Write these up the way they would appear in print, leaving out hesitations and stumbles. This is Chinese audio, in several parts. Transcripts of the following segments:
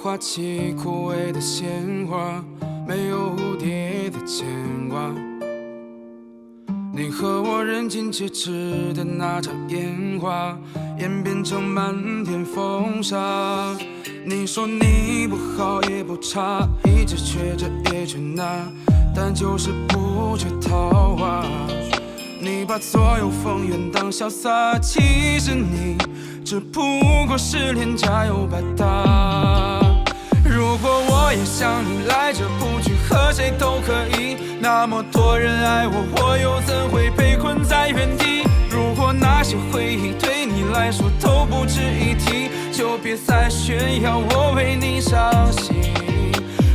花期，枯萎的鲜花，没有蝴蝶的牵挂。你和我人尽皆知的那场烟花，演变成漫天风沙。你说你不好也不差，一直缺这也缺那，但就是不缺桃花。你把所有风云当潇洒，其实你只不过是廉价又百搭。如果我也像你来者不拒，和谁都可以，那么多人爱我，我又怎会被困在原地？如果那些回忆对你来说都不值一提，就别再炫耀我为你伤心。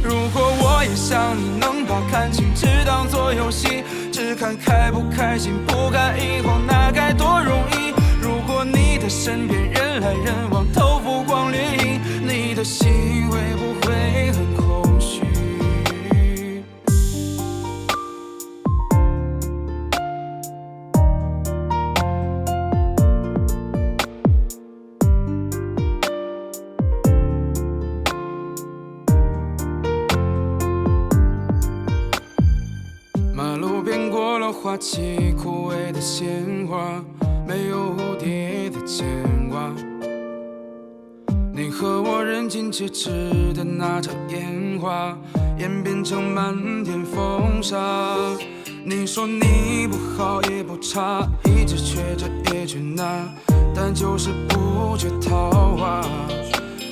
如果我也像你能把感情只当作游戏，只看开不开心，不敢一晃，那该多容易。如果你的身边人来人往，都浮光掠影，你的心会不会很空虚？马路边过了花期，枯萎的鲜花，没有蝴蝶的牵挂。你和我人尽皆知的那场烟花，演变成漫天风沙。你说你不好也不差，一直缺这也缺那，但就是不缺桃花。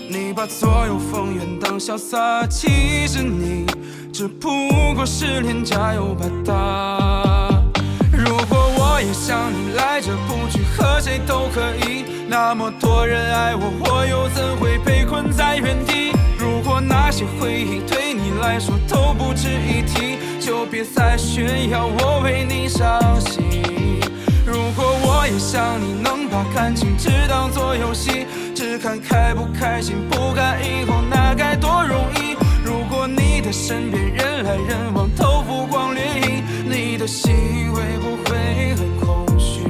你把所有风云当潇洒，其实你只不过是廉价又百搭。如果我也像你来者不拒，和谁都可以，那么多人爱我，我又怎会被困在原地？如果那些回忆对你来说都不值一提，就别再炫耀我为你伤心。如果我也像你能把感情只当作游戏，只看开不开心，不敢一晃，那该多容易。如果你的身边人来人往，都浮光掠影，你的心会不会很空虚？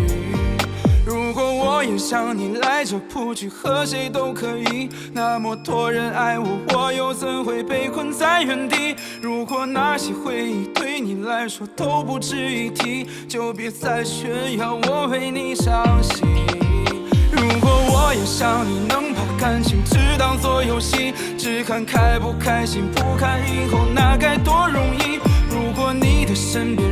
如果我也像你来者不拒，和谁都可以，那么多人爱我，我又怎会被困在原地？如果那些回忆对你来说都不值一提，就别再炫耀我为你伤心。如果我也像你能把感情只当作游戏，只看开不开心，不看以后，那该多容易。如果你的身边